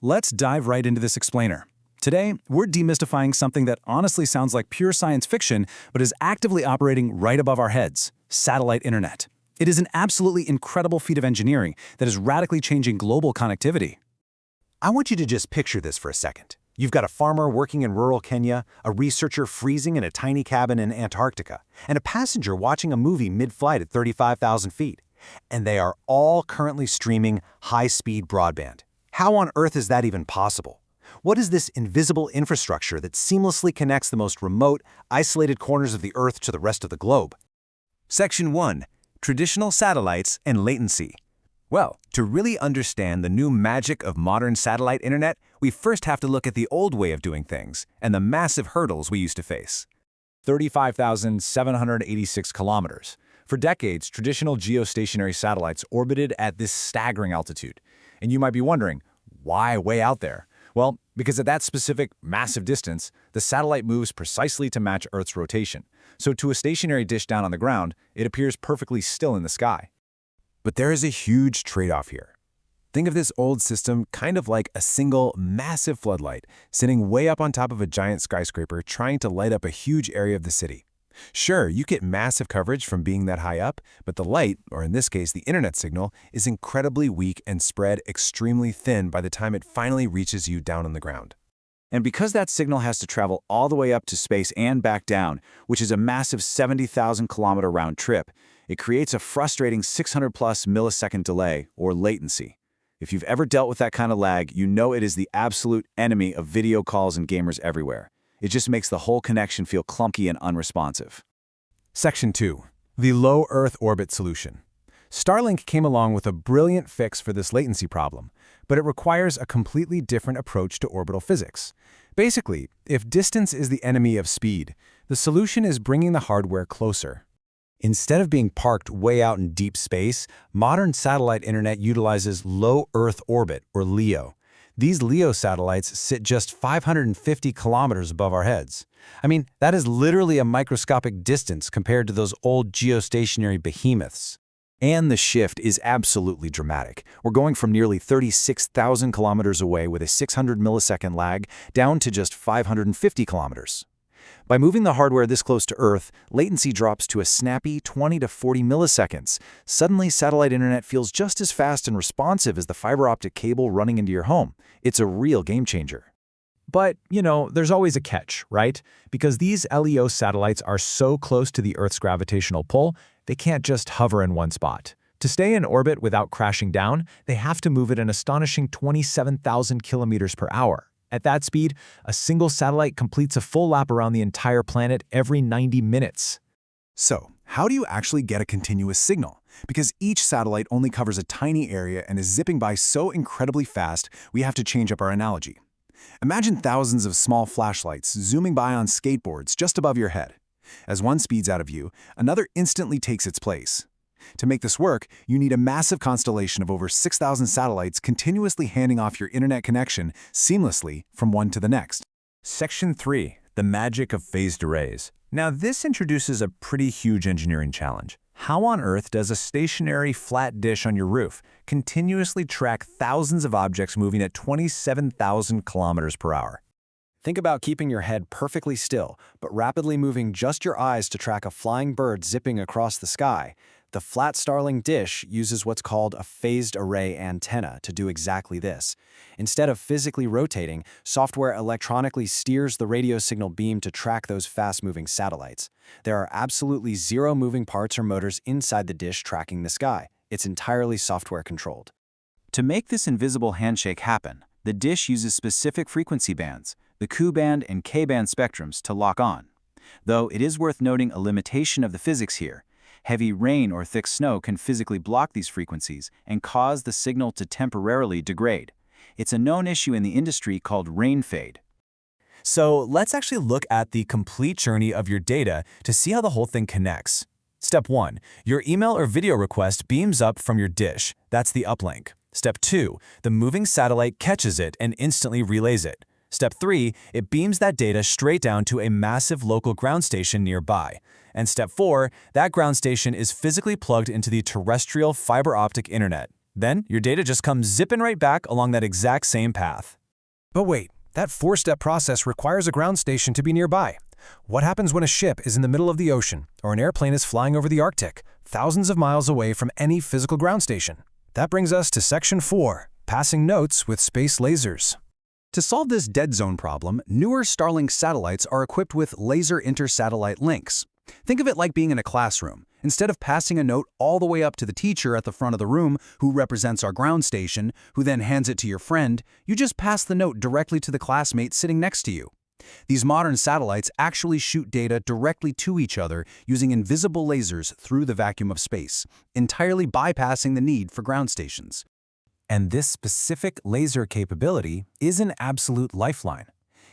Let's dive right into this explainer. Today, we're demystifying something that honestly sounds like pure science fiction, but is actively operating right above our heads: satellite internet. It is an absolutely incredible feat of engineering that is radically changing global connectivity. I want you to just picture this for a second. You've got a farmer working in rural Kenya, a researcher freezing in a tiny cabin in Antarctica, and a passenger watching a movie mid-flight at 35,000 feet. And they are all currently streaming high-speed broadband. How on earth is that even possible? What is this invisible infrastructure that seamlessly connects the most remote, isolated corners of the Earth to the rest of the globe? Section 1. Traditional satellites and latency. Well, to really understand the new magic of modern satellite internet, we first have to look at the old way of doing things and the massive hurdles we used to face. 35,786 kilometers. For decades, traditional geostationary satellites orbited at this staggering altitude. And you might be wondering, why way out there? Well, because at that specific, massive distance, the satellite moves precisely to match Earth's rotation. So to a stationary dish down on the ground, it appears perfectly still in the sky. But there is a huge trade-off here. Think of this old system kind of like a single, massive floodlight sitting way up on top of a giant skyscraper trying to light up a huge area of the city. Sure, you get massive coverage from being that high up, but the light, or in this case the internet signal, is incredibly weak and spread extremely thin by the time it finally reaches you down on the ground. And because that signal has to travel all the way up to space and back down, which is a massive 70,000 kilometer round trip, it creates a frustrating 600+ millisecond delay, or latency. If you've ever dealt with that kind of lag, you know it is the absolute enemy of video calls and gamers everywhere. It just makes the whole connection feel clunky and unresponsive. Section 2. The low Earth orbit solution. Starlink came along with a brilliant fix for this latency problem, but it requires a completely different approach to orbital physics. Basically, if distance is the enemy of speed, the solution is bringing the hardware closer. Instead of being parked way out in deep space, modern satellite internet utilizes low Earth orbit, or LEO. These LEO satellites sit just 550 kilometers above our heads. I mean, that is literally a microscopic distance compared to those old geostationary behemoths. And the shift is absolutely dramatic. We're going from nearly 36,000 kilometers away with a 600 millisecond lag down to just 550 kilometers. By moving the hardware this close to Earth, latency drops to a snappy 20 to 40 milliseconds. Suddenly, satellite internet feels just as fast and responsive as the fiber optic cable running into your home. It's a real game changer. But, there's always a catch, right? Because these LEO satellites are so close to the Earth's gravitational pull, they can't just hover in one spot. To stay in orbit without crashing down, they have to move at an astonishing 27,000 kilometers per hour. At that speed, a single satellite completes a full lap around the entire planet every 90 minutes. So, how do you actually get a continuous signal? Because each satellite only covers a tiny area and is zipping by so incredibly fast, we have to change up our analogy. Imagine thousands of small flashlights zooming by on skateboards just above your head. As one speeds out of view, another instantly takes its place. To make this work, you need a massive constellation of over 6,000 satellites continuously handing off your internet connection seamlessly from one to the next. Section 3. The magic of phased arrays. Now, this introduces a pretty huge engineering challenge. How on earth does a stationary flat dish on your roof continuously track thousands of objects moving at 27,000 kilometers per hour? Think about keeping your head perfectly still, but rapidly moving just your eyes to track a flying bird zipping across the sky. The flat Starlink dish uses what's called a phased array antenna to do exactly this. Instead of physically rotating, software electronically steers the radio signal beam to track those fast-moving satellites. There are absolutely zero moving parts or motors inside the dish tracking the sky. It's entirely software-controlled. To make this invisible handshake happen, the dish uses specific frequency bands, the Q-band and K-band spectrums, to lock on. Though it is worth noting a limitation of the physics here. Heavy rain or thick snow can physically block these frequencies and cause the signal to temporarily degrade. It's a known issue in the industry called rain fade. So let's actually look at the complete journey of your data to see how the whole thing connects. Step 1. Your email or video request beams up from your dish. That's the uplink. Step 2. The moving satellite catches it and instantly relays it. Step 3. It beams that data straight down to a massive local ground station nearby. And Step 4. That ground station is physically plugged into the terrestrial fiber optic internet. Then your data just comes zipping right back along that exact same path. But wait, that four-step process requires a ground station to be nearby. What happens when a ship is in the middle of the ocean or an airplane is flying over the Arctic, thousands of miles away from any physical ground station? That brings us to Section 4, passing notes with space lasers. To solve this dead zone problem, newer Starlink satellites are equipped with laser inter-satellite links. Think of it like being in a classroom. Instead of passing a note all the way up to the teacher at the front of the room who represents our ground station, who then hands it to your friend, you just pass the note directly to the classmate sitting next to you. These modern satellites actually shoot data directly to each other using invisible lasers through the vacuum of space, entirely bypassing the need for ground stations. And this specific laser capability is an absolute lifeline.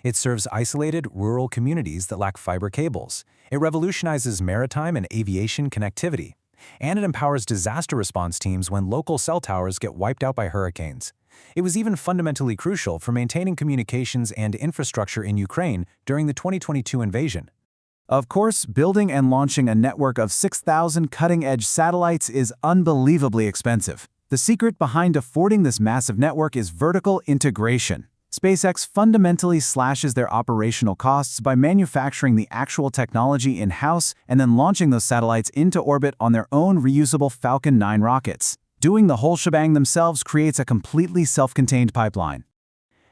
It serves isolated rural communities that lack fiber cables. It revolutionizes maritime and aviation connectivity. And it empowers disaster response teams when local cell towers get wiped out by hurricanes. It was even fundamentally crucial for maintaining communications and infrastructure in Ukraine during the 2022 invasion. Of course, building and launching a network of 6,000 cutting-edge satellites is unbelievably expensive. The secret behind affording this massive network is vertical integration. SpaceX fundamentally slashes their operational costs by manufacturing the actual technology in-house and then launching those satellites into orbit on their own reusable Falcon 9 rockets. Doing the whole shebang themselves creates a completely self-contained pipeline.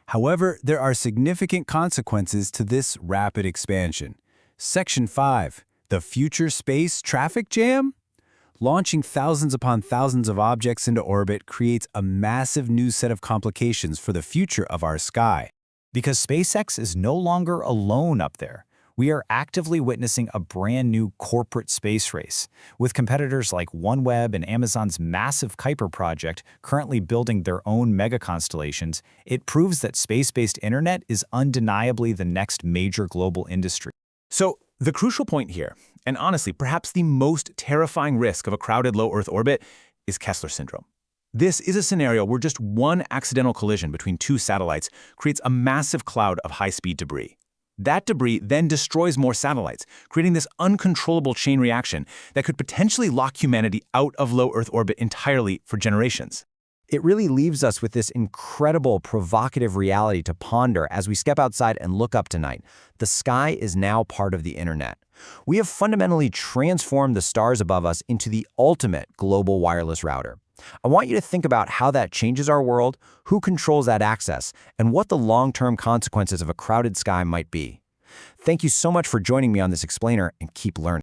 However, there are significant consequences to this rapid expansion. Section 5, the future space traffic jam? Launching thousands upon thousands of objects into orbit creates a massive new set of complications for the future of our sky. Because SpaceX is no longer alone up there, we are actively witnessing a brand new corporate space race, with competitors like OneWeb and Amazon's massive Kuiper project currently building their own mega constellations. It proves that space-based internet is undeniably the next major global industry. So, the crucial point here, and honestly, perhaps the most terrifying risk of a crowded low Earth orbit, is Kessler syndrome. This is a scenario where just one accidental collision between two satellites creates a massive cloud of high-speed debris. That debris then destroys more satellites, creating this uncontrollable chain reaction that could potentially lock humanity out of low Earth orbit entirely for generations. It really leaves us with this incredible, provocative reality to ponder as we step outside and look up tonight. The sky is now part of the internet. We have fundamentally transformed the stars above us into the ultimate global wireless router. I want you to think about how that changes our world, who controls that access, and what the long-term consequences of a crowded sky might be. Thank you so much for joining me on this explainer, and keep learning.